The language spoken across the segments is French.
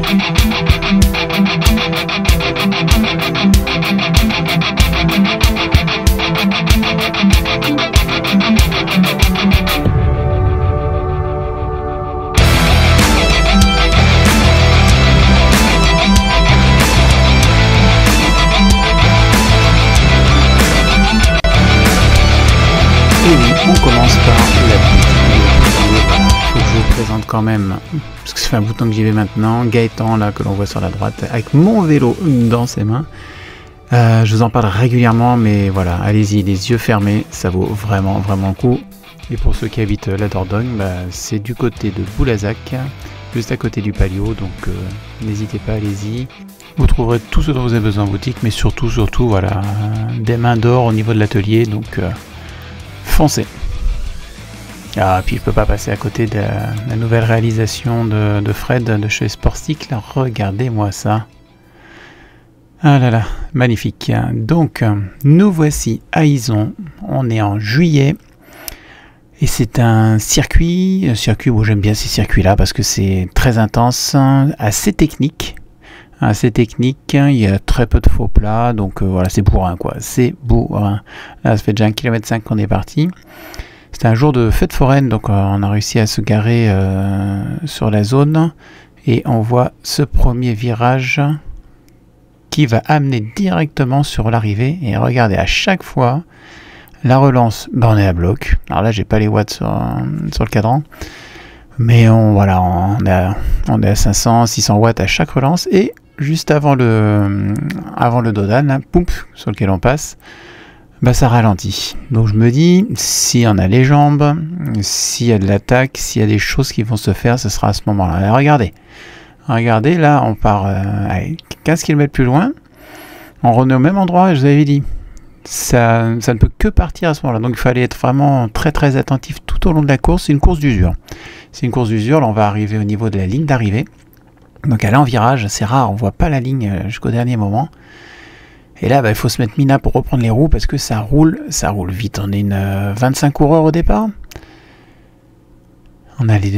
On commence par la petite. Faut que je vous présente quand même, parce que ça fait un bouton que j'y vais maintenant, Gaëtan là que l'on voit sur la droite avec mon vélo dans ses mains. Je vous en parle régulièrement, mais voilà, allez-y, les yeux fermés, ça vaut vraiment le coup. Et pour ceux qui habitent la Dordogne, c'est du côté de Boulazac, juste à côté du Palio, donc n'hésitez pas, allez-y. Vous trouverez tout ce dont vous avez besoin en boutique, mais surtout, voilà, des mains d'or au niveau de l'atelier, donc foncez. Ah, puis je peux pas passer à côté de la nouvelle réalisation de Fred de chez Sportcycle. Regardez-moi ça. Ah là là, magnifique. Donc, nous voici à Izon. On est en juillet. Et c'est un circuit où j'aime bien ces circuits-là parce que c'est très intense, assez technique. Il y a très peu de faux plats, donc voilà, c'est bourrin quoi, c'est bourrin. Là, ça fait déjà 1,5 km qu'on est parti. C'était un jour de fête foraine, donc on a réussi à se garer sur la zone et on voit ce premier virage qui va amener directement sur l'arrivée. Et regardez, à chaque fois, la relance, on est à bloc. Alors là, j'ai pas les watts sur le cadran. Mais on est à 500, 600 watts à chaque relance. Et juste avant le dodan, hein, pouf, sur lequel on passe, ça ralentit. Donc je me dis, si on a les jambes, s'il y a de l'attaque, s'il y a des choses qui vont se faire, ce sera à ce moment-là. Regardez, là, on part 15 km plus loin. On revenait au même endroit, je vous avais dit. Ça ne peut que partir à ce moment-là. Donc il fallait être vraiment très attentif tout au long de la course. C'est une course d'usure. Là on va arriver au niveau de la ligne d'arrivée. Donc elle est en virage, c'est rare, on voit pas la ligne jusqu'au dernier moment. Et là il faut se mettre mina pour reprendre les roues parce que ça roule vite. On est 25 coureurs au départ. On a les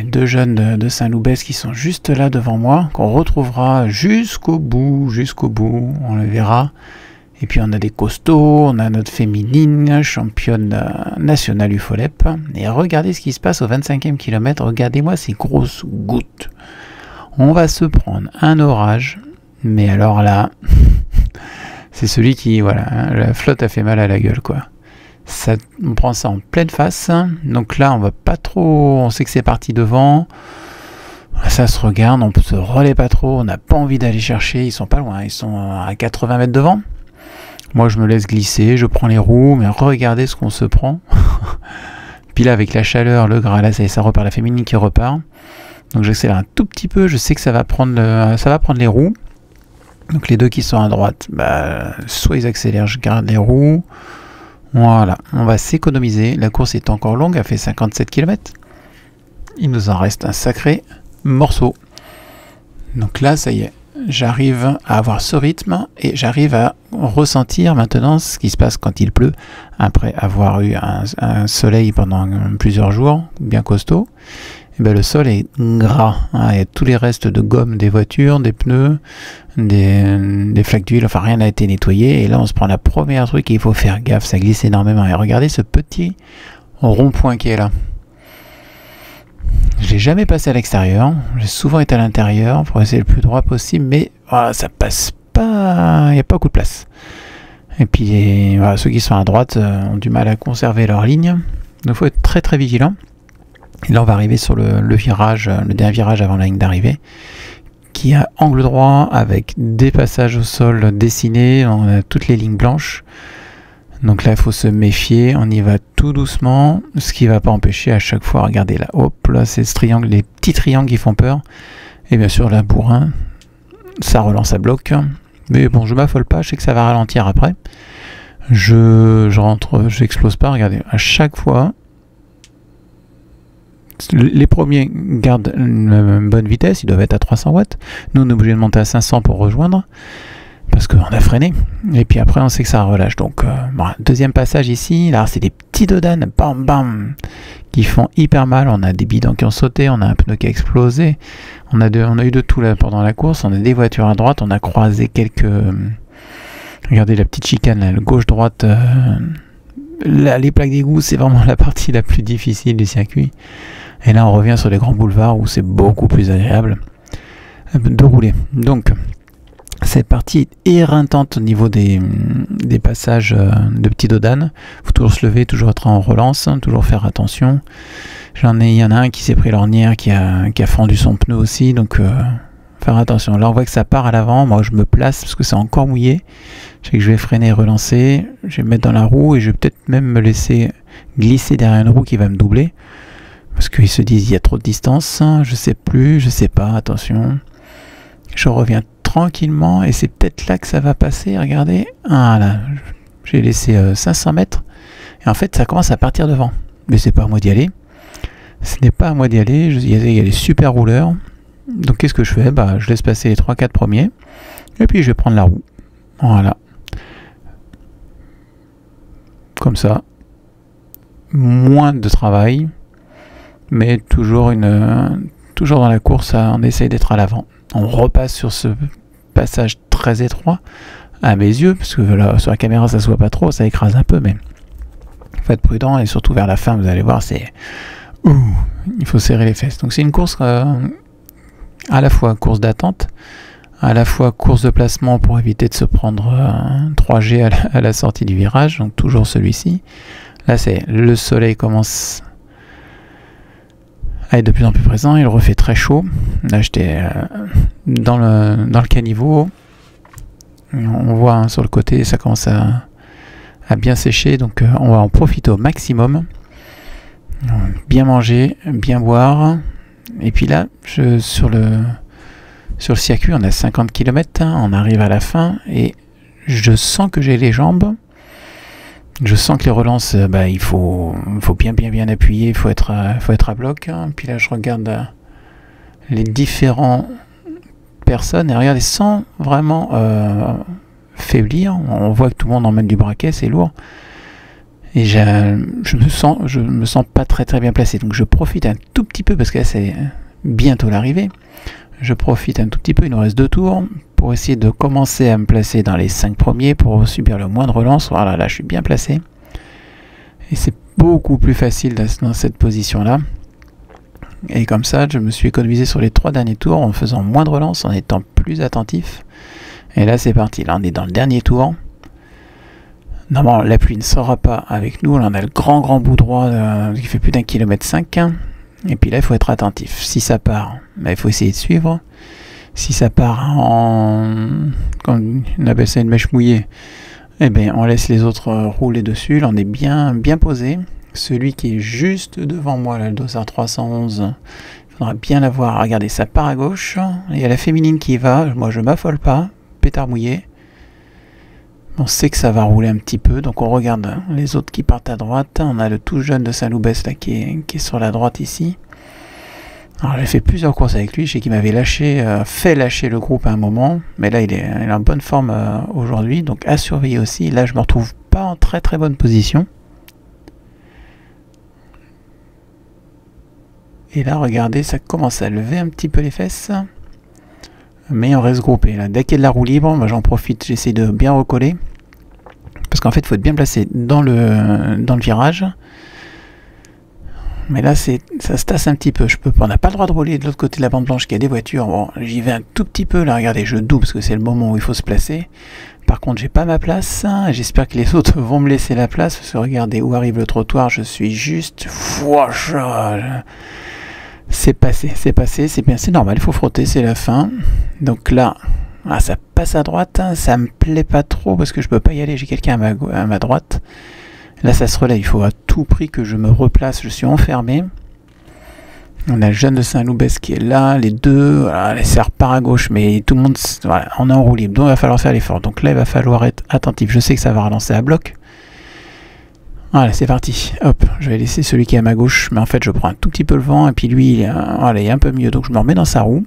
deux jeunes de Saint-Loubès qui sont juste là devant moi, qu'on retrouvera jusqu'au bout, on le verra. Et puis on a des costauds, on a notre féminine, championne nationale UFOLEP. Et regardez ce qui se passe au 25e kilomètre, regardez-moi ces grosses gouttes. On va se prendre un orage, mais alors là, c'est celui qui, voilà, la flotte a fait mal à la gueule, quoi. On prend ça en pleine face, donc là on va pas trop, on sait que c'est parti devant. Ça se regarde, on se relaie pas trop, on n'a pas envie d'aller chercher, ils sont pas loin, ils sont à 80 mètres devant. Moi je me laisse glisser, je prends les roues, mais regardez ce qu'on se prend. Puis là avec la chaleur, le gras, là ça repart, la féminine qui repart. Donc j'accélère un tout petit peu, je sais que ça va prendre les roues. Donc les deux qui sont à droite, soit ils accélèrent, je garde les roues. Voilà, on va s'économiser. La course est encore longue, elle fait 57 km. Il nous en reste un sacré morceau. Donc là, ça y est, j'arrive à avoir ce rythme et j'arrive à ressentir maintenant ce qui se passe quand il pleut, après avoir eu un soleil pendant plusieurs jours, bien costaud. Et le sol est gras, hein, il y a tous les restes de gomme des voitures, des pneus, des flaques d'huile, enfin rien n'a été nettoyé. Et là on se prend la première truc et il faut faire gaffe, ça glisse énormément. Et regardez ce petit rond-point qui est là. Je l'ai jamais passé à l'extérieur, j'ai souvent été à l'intérieur pour essayer le plus droit possible, mais voilà, ça passe pas, il n'y a pas beaucoup de place. Et puis voilà, ceux qui sont à droite ont du mal à conserver leur ligne, donc il faut être très vigilant. Et là on va arriver sur le virage, le dernier virage avant la ligne d'arrivée, qui a angle droit avec des passages au sol dessinés, on a toutes les lignes blanches. Donc là il faut se méfier, on y va tout doucement, ce qui ne va pas empêcher à chaque fois, regardez là, hop là c'est ce triangle, les petits triangles qui font peur. Et bien sûr la bourrin, ça relance à bloc. Mais bon je m'affole pas, je sais que ça va ralentir après. Je rentre, je n'explose pas, regardez, à chaque fois. Les premiers gardent une bonne vitesse, ils doivent être à 300 watts. Nous, on est obligé de monter à 500 pour rejoindre, parce qu'on a freiné. Et puis après, on sait que ça relâche. Donc, deuxième passage ici, là, c'est des petits dodanes, bam, bam, qui font hyper mal. On a des bidons qui ont sauté, on a un pneu qui a explosé, on a eu de tout là pendant la course. On a des voitures à droite, on a croisé quelques... regardez la petite chicane là, gauche-droite. Là, les plaques d'égout, c'est vraiment la partie la plus difficile du circuit. Et là, on revient sur les grands boulevards où c'est beaucoup plus agréable de rouler. Donc, cette partie est éreintante au niveau des passages de petits dodanes. Il faut toujours se lever, toujours être en relance, toujours faire attention. Il y en a un qui s'est pris l'ornière, qui a fendu son pneu aussi, donc faire attention. Là, on voit que ça part à l'avant. Moi, je me place parce que c'est encore mouillé. Je sais que je vais freiner et relancer. Je vais me mettre dans la roue et je vais peut-être même me laisser glisser derrière une roue qui va me doubler. Parce qu'ils se disent il y a trop de distance. Je sais plus, je sais pas, attention. Je reviens tranquillement et c'est peut-être là que ça va passer. Regardez, voilà, j'ai laissé 500 mètres et en fait ça commence à partir devant, mais c'est pas à moi d'y aller, ce n'est pas à moi d'y aller. Il y a des super rouleurs, donc qu'est-ce que je fais? Je laisse passer les 3-4 premiers et puis je vais prendre la roue, voilà, comme ça, moins de travail, mais toujours dans la course, on essaye d'être à l'avant. On repasse sur ce passage très étroit à mes yeux, parce que là, sur la caméra ça se voit pas trop, ça écrase un peu, mais faut être prudent et surtout vers la fin, vous allez voir, il faut serrer les fesses. Donc c'est une course à la fois course d'attente, à la fois course de placement pour éviter de se prendre un 3G à la sortie du virage, donc toujours celui-ci. Là c'est le soleil commence à être de plus en plus présent, il refait très chaud. Là j'étais dans le caniveau, on voit sur le côté ça commence à bien sécher, donc on va en profiter au maximum, bien manger, bien boire, et puis là sur le circuit on a 50 km, on arrive à la fin et je sens que j'ai les jambes. Je sens que les relances, il faut bien appuyer, il faut être à bloc. Puis là, je regarde les différentes personnes et regardez, sans vraiment faiblir. On voit que tout le monde emmène du braquet, c'est lourd. Et je me sens pas très bien placé. Donc je profite un tout petit peu parce que là, c'est bientôt l'arrivée. Je profite un tout petit peu, il nous reste 2 tours pour essayer de commencer à me placer dans les 5 premiers pour subir le moins de relance. Voilà, là je suis bien placé. Et c'est beaucoup plus facile dans cette position-là. Et comme ça, je me suis économisé sur les 3 derniers tours en faisant moins de relance, en étant plus attentif. Et là c'est parti, là on est dans le dernier tour. Normalement la pluie ne sera pas avec nous, là on a le grand bout droit qui fait plus d'1,5 km. Et puis là, il faut être attentif. Si ça part, il faut essayer de suivre. Si ça part comme on appelle ça une mèche mouillée, on laisse les autres rouler dessus. Là, on est bien posé. Celui qui est juste devant moi, là, le dossard 311, il faudra bien l'avoir. Regardez, ça part à gauche. Il y a la féminine qui y va. Moi, je m'affole pas. Pétard mouillé. On sait que ça va rouler un petit peu, donc on regarde les autres qui partent à droite. On a le tout jeune de Saint-Loubès là qui est sur la droite ici. Alors j'ai fait plusieurs courses avec lui, je sais qu'il m'avait fait lâcher le groupe à un moment, mais là il est en bonne forme aujourd'hui, donc à surveiller aussi. Là je me retrouve pas en très bonne position. Et là regardez, ça commence à lever un petit peu les fesses. Mais on reste groupé. Là, dès qu'il y a de la roue libre, j'en profite, j'essaie de bien recoller. Parce qu'en fait, il faut être bien placé dans le virage. Mais là, ça se tasse un petit peu. On n'a pas le droit de rouler de l'autre côté de la bande blanche, qu'il y a des voitures. Bon, j'y vais un tout petit peu. Là, regardez, je double parce que c'est le moment où il faut se placer. Par contre, j'ai pas ma place. J'espère que les autres vont me laisser la place. Parce que regardez où arrive le trottoir. Je suis juste... C'est passé, c'est bien, c'est normal, il faut frotter, c'est la fin. Donc là, ça passe à droite, ça me plaît pas trop parce que je peux pas y aller, j'ai quelqu'un à ma droite. Là ça se relève, il faut à tout prix que je me replace, je suis enfermé. On a le jeune de Saint-Loubès qui est là, les deux, voilà, ça repart à gauche, mais tout le monde, voilà, on est en roue libre, donc il va falloir faire l'effort. Donc là il va falloir être attentif, je sais que ça va relancer à bloc. Voilà, c'est parti. Hop, je vais laisser celui qui est à ma gauche, mais en fait je prends un tout petit peu le vent, et puis lui, il est un peu mieux, donc je me remets dans sa roue.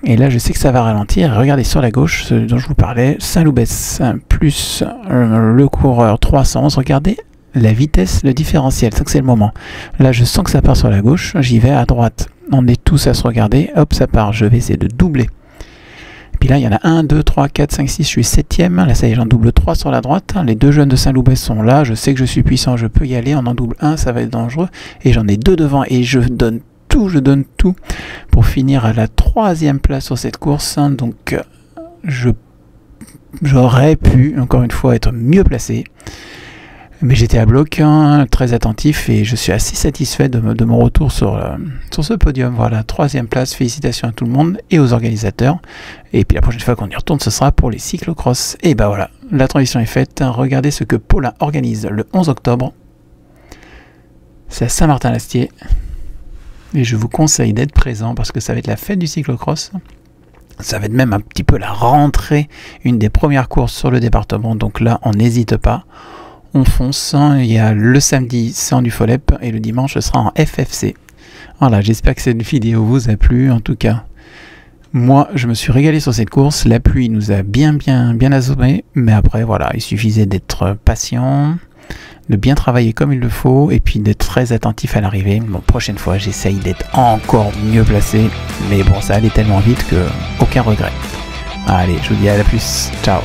Et là, je sais que ça va ralentir. Regardez sur la gauche, ce dont je vous parlais, Saint-Loubès plus le coureur 311. Regardez la vitesse, le différentiel, c'est que c'est le moment. Là, je sens que ça part sur la gauche, j'y vais à droite. On est tous à se regarder, hop, ça part. Je vais essayer de doubler. Puis là, il y en a 1, 2, 3, 4, 5, 6, je suis 7ème. Là, ça y est, j'en double 3 sur la droite. Les deux jeunes de Saint-Loubès sont là. Je sais que je suis puissant, je peux y aller. On en double 1, ça va être dangereux. Et j'en ai 2 devant. Et je donne tout pour finir à la 3e place sur cette course. Donc, j'aurais pu, encore une fois, être mieux placé. Mais j'étais à bloc, très attentif, et je suis assez satisfait de mon retour sur ce podium. Voilà, 3e place, félicitations à tout le monde et aux organisateurs. Et puis la prochaine fois qu'on y retourne, ce sera pour les cyclocross. Et ben voilà, la transition est faite. Regardez ce que Paulin organise le 11 octobre. C'est à Saint-Martin-l'Astier. Et je vous conseille d'être présent parce que ça va être la fête du cyclocross. Ça va être même un petit peu la rentrée, une des premières courses sur le département. Donc là, on n'hésite pas. On fonce, il y a le samedi, c'est en du Folep, et le dimanche, ce sera en FFC. Voilà, j'espère que cette vidéo vous a plu. En tout cas, moi, je me suis régalé sur cette course. La pluie nous a bien assommé, mais après, voilà, il suffisait d'être patient, de bien travailler comme il le faut, et puis d'être très attentif à l'arrivée. Bon, prochaine fois, j'essaye d'être encore mieux placé, mais bon, ça allait tellement vite que aucun regret. Allez, je vous dis à la plus, ciao.